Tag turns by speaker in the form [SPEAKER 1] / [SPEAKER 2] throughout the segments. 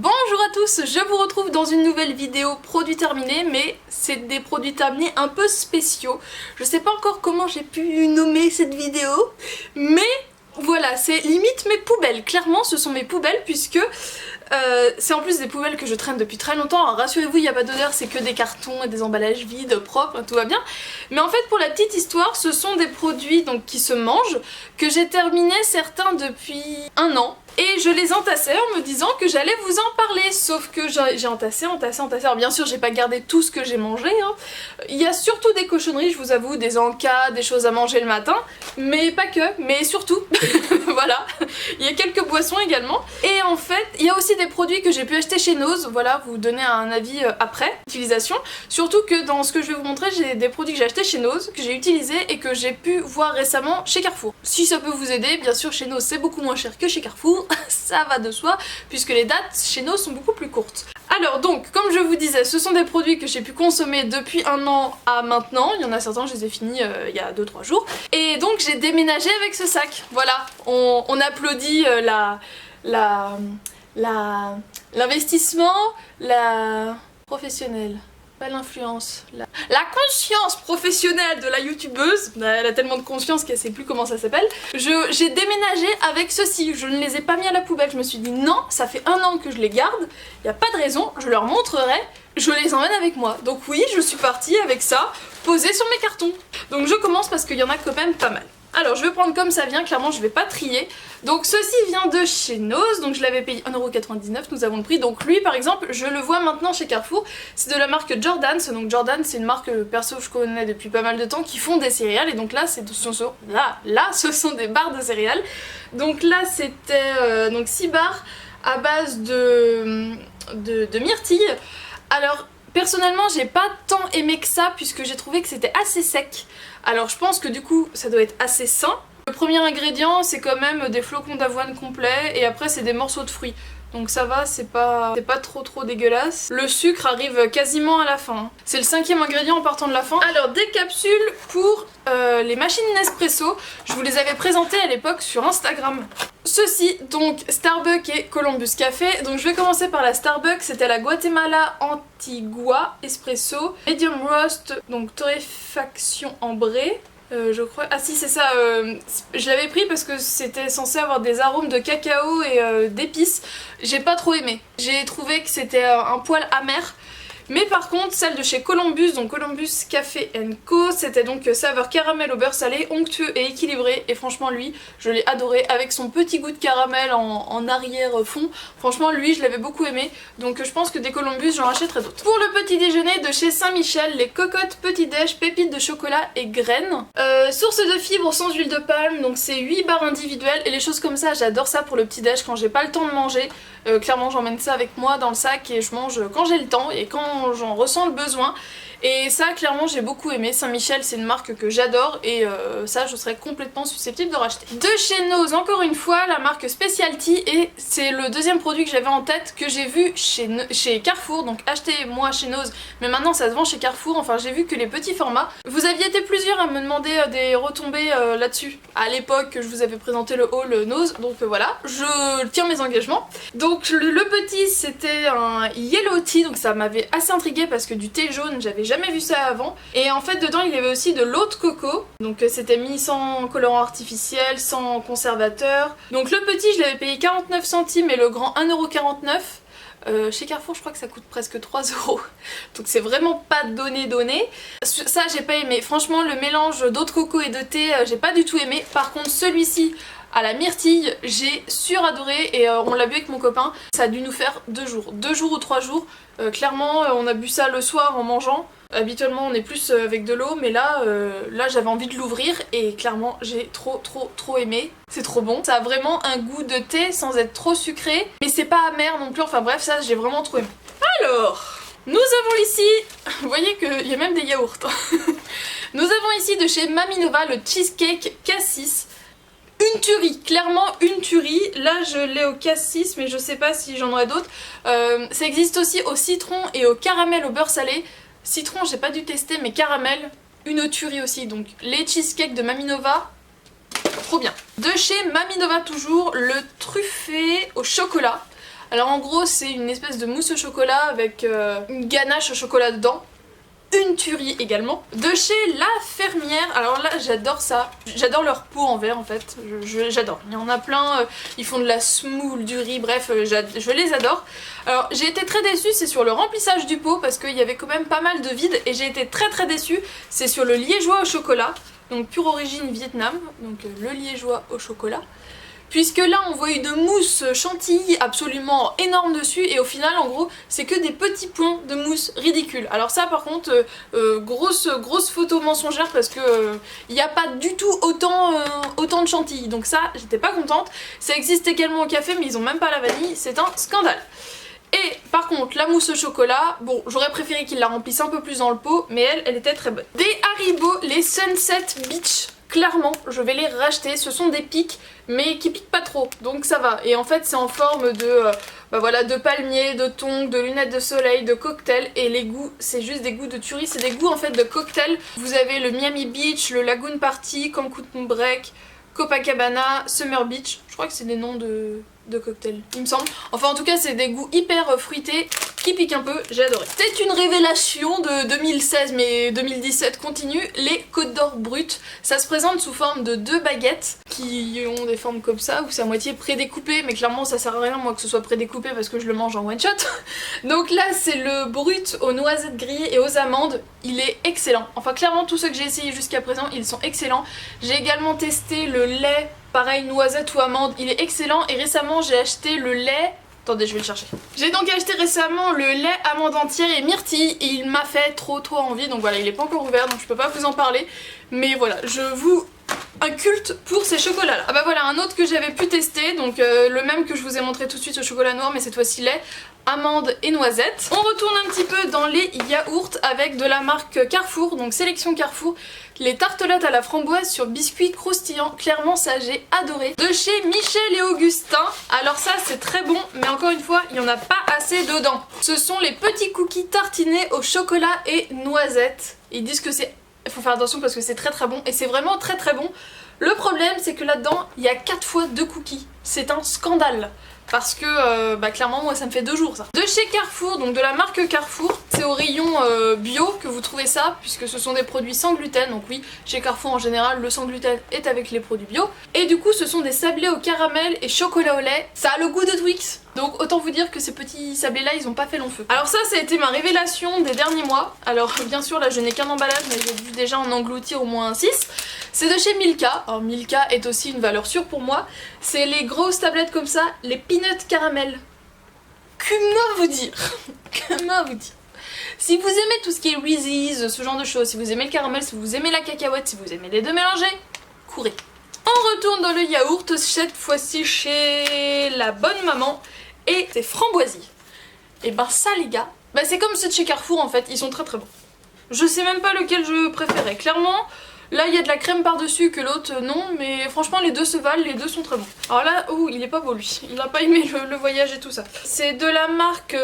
[SPEAKER 1] Bonjour à tous, je vous retrouve dans une nouvelle vidéo produits terminés, mais c'est des produits terminés un peu spéciaux. Je sais pas encore comment j'ai pu nommer cette vidéo, mais voilà, c'est limite mes poubelles. Clairement, ce sont mes poubelles puisque c'est en plus des poubelles que je traîne depuis très longtemps. Alors rassurez-vous, il n'y a pas d'odeur, c'est que des cartons et des emballages vides, propres, tout va bien. Mais en fait, pour la petite histoire, ce sont des produits donc, qui se mangent, que j'ai terminé certains depuis un an. Et je les entassais en me disant que j'allais vous en parler, sauf que j'ai entassé. Alors bien sûr, j'ai pas gardé tout ce que j'ai mangé, hein. Il y a surtout des cochonneries, je vous avoue, des encas, des choses à manger le matin, mais pas que, mais surtout, voilà. Il y a quelques boissons également. Et en fait, il y a aussi des produits que j'ai pu acheter chez Nose, voilà, vous donner un avis après utilisation. Surtout que dans ce que je vais vous montrer, j'ai des produits que j'ai achetés chez Nose, que j'ai utilisés et que j'ai pu voir récemment chez Carrefour. Si ça peut vous aider, bien sûr, chez Nose c'est beaucoup moins cher que chez Carrefour. Ça va de soi, puisque les dates chez nous sont beaucoup plus courtes. Alors donc, comme je vous disais, ce sont des produits que j'ai pu consommer depuis un an à maintenant. Il y en a certains, je les ai finis il y a 2-3 jours. Et donc j'ai déménagé avec ce sac. Voilà, on applaudit l'investissement, la professionnelle. Pas l'influence, la conscience professionnelle de la youtubeuse. Elle a tellement de conscience qu'elle sait plus comment ça s'appelle. J'ai déménagé avec ceci, je ne les ai pas mis à la poubelle. Je me suis dit non, ça fait un an que je les garde, il n'y a pas de raison, je leur montrerai, je les emmène avec moi. Donc oui, je suis partie avec ça, posé sur mes cartons. Donc je commence parce qu'il y en a quand même pas mal. Alors je vais prendre comme ça vient, clairement je vais pas trier. Donc ceci vient de chez Nose, donc je l'avais payé 1,99€, nous avons le prix. Donc lui par exemple, je le vois maintenant chez Carrefour, c'est de la marque Jordan. Donc Jordan c'est une marque perso que je connais depuis pas mal de temps qui font des céréales. Et donc là, ce sont des barres de céréales. Donc là c'était 6 barres à base de myrtille. Alors personnellement j'ai pas tant aimé que ça puisque j'ai trouvé que c'était assez sec. Alors je pense que du coup ça doit être assez sain. Le premier ingrédient c'est quand même des flocons d'avoine complets et après c'est des morceaux de fruits. Donc ça va, c'est pas trop dégueulasse. Le sucre arrive quasiment à la fin. C'est le 5e ingrédient en partant de la fin. Alors des capsules pour les machines Nespresso. Je vous les avais présentées à l'époque sur Instagram. Ceci, donc Starbucks et Columbus Café. Donc je vais commencer par la Starbucks, c'était la Guatemala Antigua Espresso. Medium Roast, donc torréfaction ambrée. Je crois... Ah si c'est ça, je l'avais pris parce que c'était censé avoir des arômes de cacao et d'épices. J'ai pas trop aimé. J'ai trouvé que c'était un poil amer. Mais par contre, celle de chez Columbus, donc Columbus Café Co, c'était donc saveur caramel au beurre salé, onctueux et équilibré. Et franchement, lui, je l'ai adoré avec son petit goût de caramel en arrière-fond. Franchement, lui, je l'avais beaucoup aimé. Donc je pense que des Columbus, j'en rachèterai d'autres. Pour le petit déjeuner de chez Saint-Michel, les cocottes petit déj, pépites de chocolat et graines. Source de fibres sans huile de palme, donc c'est 8 barres individuelles. Et les choses comme ça, j'adore ça pour le petit déj quand j'ai pas le temps de manger. Clairement, j'emmène ça avec moi dans le sac et je mange quand j'ai le temps et quand j'en ressens le besoin. Et ça clairement j'ai beaucoup aimé. Saint-Michel c'est une marque que j'adore et ça je serais complètement susceptible de racheter. De chez Nose encore une fois la marque Specialty, et c'est le deuxième produit que j'avais en tête que j'ai vu chez Carrefour. Donc achetez-moi chez Nose, mais maintenant ça se vend chez Carrefour. Enfin j'ai vu que les petits formats. Vous aviez été plusieurs à me demander des retombées là-dessus à l'époque que je vous avais présenté le haul Nose. Donc voilà, je tiens mes engagements. Donc le petit c'était un Yellow Tea, donc ça m'avait assez intrigué parce que du thé jaune j'avais jamais vu ça avant. Et en fait dedans il y avait aussi de l'eau de coco. Donc c'était mis sans colorant artificiel, sans conservateur. Donc le petit je l'avais payé 49 centimes et le grand 1,49€. Chez Carrefour je crois que ça coûte presque 3 €. Donc c'est vraiment pas donné. Ça j'ai pas aimé. Franchement le mélange d'eau de coco et de thé j'ai pas du tout aimé. Par contre celui-ci à la myrtille, j'ai suradoré et on l'a bu avec mon copain. Ça a dû nous faire 2 jours. 2 jours ou 3 jours. Clairement on a bu ça le soir en mangeant. Habituellement on est plus avec de l'eau, mais là j'avais envie de l'ouvrir et clairement j'ai trop aimé. C'est trop bon. Ça a vraiment un goût de thé sans être trop sucré, mais c'est pas amer non plus. Enfin bref, ça j'ai vraiment trop aimé. Alors, nous avons ici, vous voyez qu'il y a même des yaourts. Nous avons ici de chez Maminova le cheesecake cassis. Une tuerie, clairement une tuerie. Là je l'ai au cassis mais je sais pas si j'en aurai d'autres. Ça existe aussi au citron et au caramel au beurre salé. Citron j'ai pas dû tester, mais caramel, une tuerie aussi. Donc les cheesecakes de Maminova, trop bien. De chez Maminova toujours, le truffé au chocolat. Alors en gros c'est une espèce de mousse au chocolat avec une ganache au chocolat dedans. Une tuerie également. De chez La Fermière, alors là j'adore ça, j'adore leur pot en verre en fait, j'adore. Il y en a plein, ils font de la semoule, du riz, bref, je les adore. Alors j'ai été très déçue, c'est sur le remplissage du pot parce qu'il y avait quand même pas mal de vide et j'ai été très déçue, c'est sur le liégeois au chocolat, donc pure origine Vietnam, donc le liégeois au chocolat. Puisque là on voit une mousse chantilly absolument énorme dessus et au final en gros c'est que des petits points de mousse ridicules. Alors ça par contre grosse photo mensongère parce que il n'y a pas du tout autant de chantilly, donc ça j'étais pas contente. Ça existe également au café mais ils ont même pas la vanille, c'est un scandale. Et par contre la mousse au chocolat, bon j'aurais préféré qu'ils la remplissent un peu plus dans le pot mais elle était très bonne. Des Haribo, les Sunset Beach. Clairement, je vais les racheter, ce sont des pics, mais qui piquent pas trop, donc ça va. Et en fait, c'est en forme de, voilà, de palmier, de thon, de lunettes de soleil, de cocktail, et les goûts, c'est juste des goûts de tuerie, c'est des goûts en fait de cocktail. Vous avez le Miami Beach, le Lagoon Party, Cancun Break, Copacabana, Summer Beach, je crois que c'est des noms de cocktails, il me semble. Enfin en tout cas c'est des goûts hyper fruités qui piquent un peu, j'ai adoré. C'est une révélation de 2016 mais 2017 continue, les Côtes d'Or brutes. Ça se présente sous forme de 2 baguettes qui ont des formes comme ça, où c'est à moitié prédécoupé, mais clairement ça sert à rien moi que ce soit prédécoupé parce que je le mange en one shot. Donc là c'est le brut aux noisettes grillées et aux amandes, il est excellent. Enfin clairement tous ceux que j'ai essayé jusqu'à présent ils sont excellents. J'ai également testé le lait, pareil noisette ou amande, il est excellent et récemment j'ai acheté le lait... Attendez, je vais le chercher. J'ai donc acheté récemment le lait amande entière et myrtille et il m'a fait trop envie, donc voilà, il est pas encore ouvert donc je peux pas vous en parler, mais voilà, je vous... un culte pour ces chocolats là. Ah bah voilà, un autre que j'avais pu tester, donc le même que je vous ai montré tout de suite au chocolat noir, mais cette fois-ci lait, amande et noisette. On retourne un petit peu dans les yaourts avec de la marque Carrefour, donc sélection Carrefour, les tartelettes à la framboise sur biscuits croustillants, clairement ça j'ai adoré. De chez Michel et Augustin, alors ça c'est très bon, mais encore une fois il n'y en a pas assez dedans. Ce sont les petits cookies tartinés au chocolat et noisettes. Ils disent que c'est... il faut faire attention parce que c'est très bon et c'est vraiment très bon. Le problème c'est que là-dedans il y a 4 fois 2 cookies. C'est un scandale. Parce que clairement moi ça me fait 2 jours ça. De chez Carrefour, donc de la marque Carrefour, c'est au rayon bio que vous trouvez ça, puisque ce sont des produits sans gluten, donc oui, chez Carrefour en général le sans gluten est avec les produits bio. Et du coup ce sont des sablés au caramel et chocolat au lait, ça a le goût de Twix. Donc autant vous dire que ces petits sablés là ils ont pas fait long feu. Alors ça a été ma révélation des derniers mois. Alors bien sûr là je n'ai qu'un emballage mais j'ai dû déjà en engloutir au moins 6. C'est de chez Milka. Alors Milka est aussi une valeur sûre pour moi. C'est les grosses tablettes comme ça, les peanut caramel. Comment vous dire? Comment vous dire? Si vous aimez tout ce qui est Reese's, ce genre de choses, si vous aimez le caramel, si vous aimez la cacahuète, si vous aimez les deux mélangés, courez. On retourne dans le yaourt, cette fois-ci chez la bonne maman, et c'est framboisier. Et ben ça les gars, c'est comme ceux de chez Carrefour en fait, ils sont très bons. Je sais même pas lequel je préférais, clairement. Là il y a de la crème par dessus que l'autre non, mais franchement les deux se valent, les deux sont très bons. Alors là, il est pas beau lui, il a pas aimé le voyage et tout ça. C'est de la marque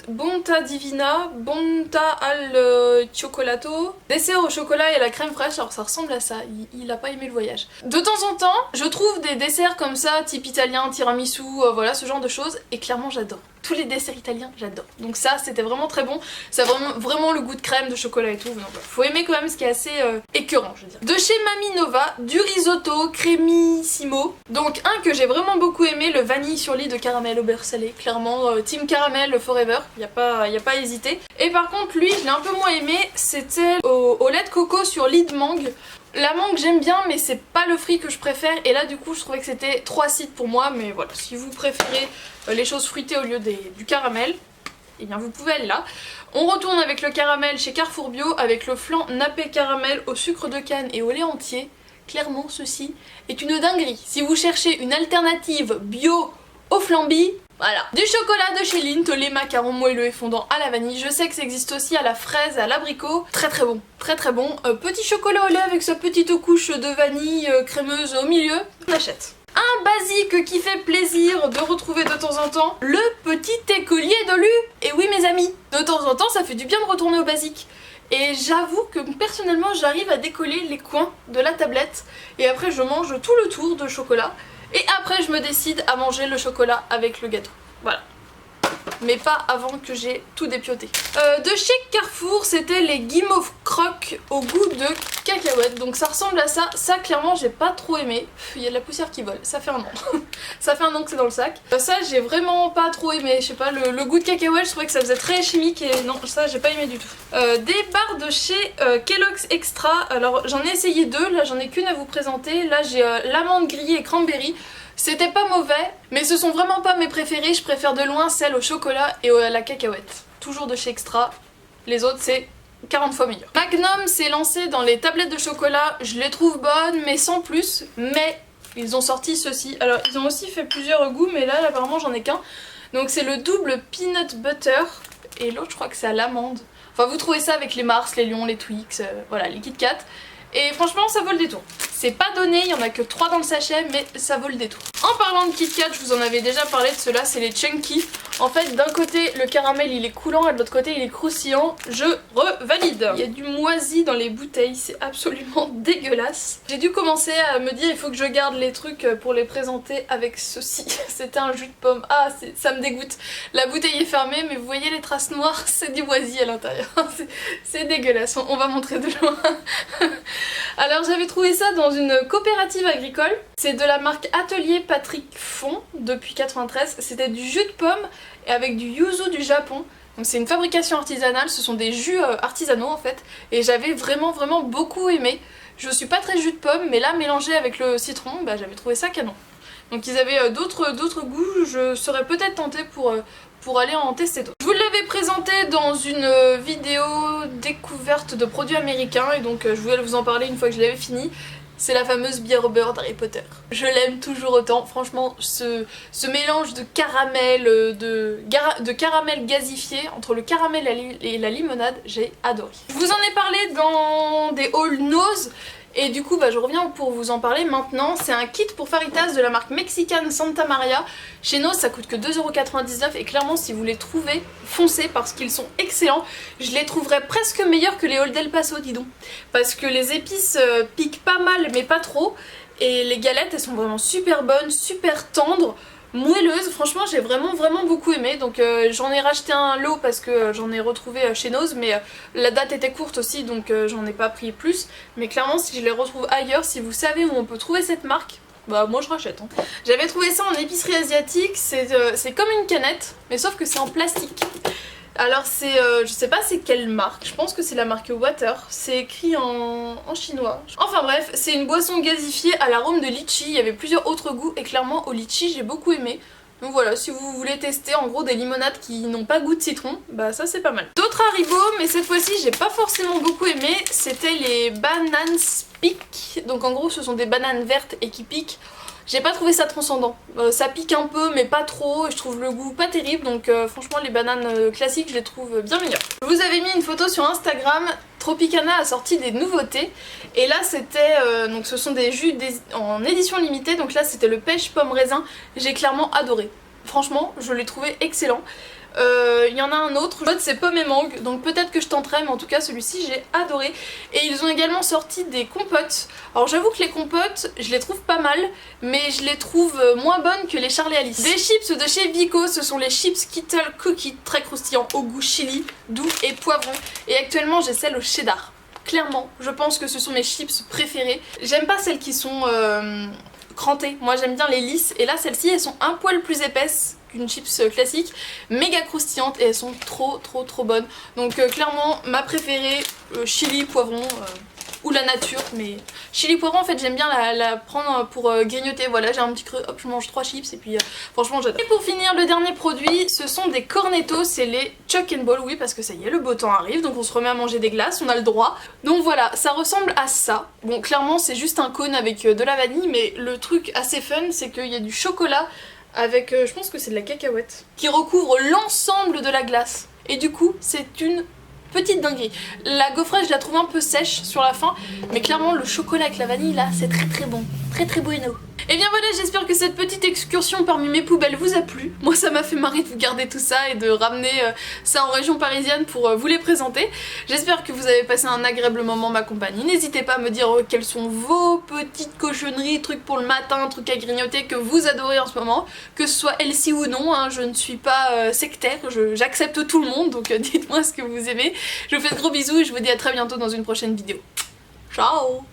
[SPEAKER 1] Bonta Divina, Bonta al Cioccolato. Dessert au chocolat et à la crème fraîche, alors ça ressemble à ça, il a pas aimé le voyage. De temps en temps, je trouve des desserts comme ça, type italien, tiramisu, voilà ce genre de choses, et clairement j'adore. Tous les desserts italiens, j'adore. Donc ça, c'était vraiment très bon. Ça a vraiment le goût de crème, de chocolat et tout. Donc, faut aimer quand même ce qui est assez écœurant, je veux dire. De chez Mamie Nova, du risotto crémissimo. Donc un que j'ai vraiment beaucoup aimé, le vanille sur lit de caramel au beurre salé. Clairement, team caramel forever, y a pas à hésiter. Et par contre, lui, je l'ai un peu moins aimé. C'était au lait de coco sur lit de mangue. La mangue j'aime bien mais c'est pas le fruit que je préfère et là du coup je trouvais que c'était trop acide pour moi, mais voilà, si vous préférez les choses fruitées au lieu du caramel, et bien vous pouvez aller là. On retourne avec le caramel chez Carrefour Bio avec le flan nappé caramel au sucre de canne et au lait entier. Clairement ceci est une dinguerie. Si vous cherchez une alternative bio au flambi, voilà. Du chocolat de chez Lindt, les macarons moelleux et fondants à la vanille. Je sais que ça existe aussi à la fraise et à l'abricot. Très bon, très bon. Petit chocolat au lait avec sa petite couche de vanille crémeuse au milieu. On achète. Un basique qui fait plaisir de retrouver de temps en temps, le petit écolier de Lu. Et oui mes amis, de temps en temps ça fait du bien de retourner au basique. Et j'avoue que personnellement j'arrive à décoller les coins de la tablette et après je mange tout le tour de chocolat. Et après je me décide à manger le chocolat avec le gâteau. Voilà. Mais pas avant que j'ai tout dépioté. De chez Carrefour, c'était les Guimauve Crocs au goût de cacahuète. Donc ça ressemble à ça. Ça, clairement, j'ai pas trop aimé. Il y a de la poussière qui vole. Ça fait un an. Ça fait un an que c'est dans le sac. Ça, j'ai vraiment pas trop aimé. Je sais pas, le goût de cacahuète, je trouvais que ça faisait très chimique. Et non, ça, j'ai pas aimé du tout. Des barres de chez Kellogg's Extra. Alors, j'en ai essayé deux. Là, j'en ai qu'une à vous présenter. Là, j'ai l'amande grillée et cranberry. C'était pas mauvais, mais ce sont vraiment pas mes préférés, je préfère de loin celle au chocolat et à la cacahuète. Toujours de chez Extra, les autres c'est 40 fois meilleur. Magnum s'est lancé dans les tablettes de chocolat, je les trouve bonnes mais sans plus, mais ils ont sorti ceci. Alors ils ont aussi fait plusieurs goûts mais là apparemment j'en ai qu'un. Donc c'est le double peanut butter et l'autre je crois que c'est à l'amande. Enfin vous trouvez ça avec les Mars, les Lions, les Twix, voilà les Kit Kat. Et franchement ça vaut le détour. C'est pas donné, il y en a que 3 dans le sachet mais ça vaut le détour. En parlant de Kit Kat, je vous en avais déjà parlé de ceux-là, c'est les Chunky. En fait d'un côté le caramel il est coulant et de l'autre côté il est croustillant. Je revalide. Il y a du moisi dans les bouteilles, c'est absolument dégueulasse. J'ai dû commencer à me dire il faut que je garde les trucs pour les présenter avec ceci. C'était un jus de pomme. Ah ça me dégoûte. La bouteille est fermée mais vous voyez les traces noires, c'est du moisi à l'intérieur. C'est dégueulasse, on va montrer de loin. Alors j'avais trouvé ça dans une coopérative agricole. C'est de la marque Atelier Patrick Fond depuis 93. C'était du jus de pomme et avec du yuzu du Japon. Donc c'est une fabrication artisanale, ce sont des jus artisanaux en fait. Et j'avais vraiment beaucoup aimé. Je suis pas très jus de pomme mais là mélangé avec le citron, bah, j'avais trouvé ça canon. Donc ils avaient d'autres goûts, je serais peut-être tentée pour aller en tester d'autres. Je vous l'avais présenté dans une vidéo découverte de produits américains et donc je voulais vous en parler une fois que je l'avais fini. C'est la fameuse bière au beurre d'Harry Potter. Je l'aime toujours autant, franchement ce mélange de caramel, de caramel gazifié entre le caramel et la limonade, j'ai adoré. Je vous en ai parlé dans des hauls Nose. Et du coup bah, je reviens pour vous en parler maintenant. C'est un kit pour Faritas de la marque mexicaine Santa Maria. Chez Nose ça coûte que 2,99€ et clairement si vous les trouvez, foncez parce qu'ils sont excellents. Je les trouverais presque meilleurs que les Old El Paso, dis donc. Parce que les épices piquent pas mal mais pas trop. Et les galettes elles sont vraiment super bonnes, super tendres, moelleuse, franchement j'ai vraiment beaucoup aimé. Donc j'en ai racheté un lot parce que j'en ai retrouvé chez Nose, mais la date était courte aussi donc j'en ai pas pris plus. Mais clairement si je les retrouve ailleurs, si vous savez où on peut trouver cette marque, bah moi je rachète. Hein. J'avais trouvé ça en épicerie asiatique, c'est comme une canette mais sauf que c'est en plastique. Alors c'est, je sais pas c'est quelle marque, je pense que c'est la marque Water, c'est écrit en chinois. Enfin bref, c'est une boisson gazifiée à l'arôme de litchi, il y avait plusieurs autres goûts et clairement au litchi j'ai beaucoup aimé. Donc voilà, si vous voulez tester en gros des limonades qui n'ont pas goût de citron, bah ça c'est pas mal. D'autres Haribo, mais cette fois-ci j'ai pas forcément beaucoup aimé, c'était les Bananes Pick. Donc en gros ce sont des bananes vertes et qui piquent. J'ai pas trouvé ça transcendant, ça pique un peu mais pas trop, et je trouve le goût pas terrible donc franchement les bananes classiques je les trouve bien meilleures. Je vous avais mis une photo sur Instagram, Tropicana a sorti des nouveautés et là c'était, donc ce sont des jus en édition limitée, donc là c'était le pêche pomme raisin, j'ai clairement adoré. Franchement je l'ai trouvé excellent. Il y en a un autre, l'autre c'est pomme et mangue, donc peut-être que je tenterai, mais en tout cas celui-ci j'ai adoré. Et ils ont également sorti des compotes. Alors j'avoue que les compotes je les trouve pas mal, mais je les trouve moins bonnes que les Charlie Alice. Des chips de chez Vico, ce sont les chips Kittle Cookie, très croustillants, au goût chili, doux et poivron. Et actuellement j'ai celles au cheddar. Clairement, je pense que ce sont mes chips préférées. J'aime pas celles qui sont crantées, moi j'aime bien les lisses, et là celles-ci elles sont un poil plus épaisses qu'une chips classique, méga croustillantes et elles sont trop bonnes. Donc clairement ma préférée, chili, poivron ou la nature, mais chili poivron en fait j'aime bien la prendre pour grignoter. Voilà, j'ai un petit creux, hop je mange 3 chips et puis franchement j'adore. Et pour finir le dernier produit, ce sont des cornettos, c'est les Chuck and Ball, oui parce que ça y est le beau temps arrive donc on se remet à manger des glaces, on a le droit. Donc voilà, ça ressemble à ça. Bon clairement c'est juste un cône avec de la vanille, mais le truc assez fun c'est qu'il y a du chocolat avec, je pense que c'est de la cacahuète, qui recouvre l'ensemble de la glace. Et du coup, c'est une petite dinguerie. La gaufrette, je la trouve un peu sèche sur la fin, mais clairement, le chocolat avec la vanille, là, c'est très bon. Très très bueno. Et bien voilà, j'espère que cette petite excursion parmi mes poubelles vous a plu. Moi ça m'a fait marrer de vous garder tout ça et de ramener ça en région parisienne pour vous les présenter. J'espère que vous avez passé un agréable moment ma compagnie. N'hésitez pas à me dire quelles sont vos petites cochonneries, trucs pour le matin, trucs à grignoter que vous adorez en ce moment. Que ce soit Elsie ou non, hein, je ne suis pas sectaire, j'accepte tout le monde, donc dites-moi ce que vous aimez. Je vous fais de gros bisous et je vous dis à très bientôt dans une prochaine vidéo. Ciao!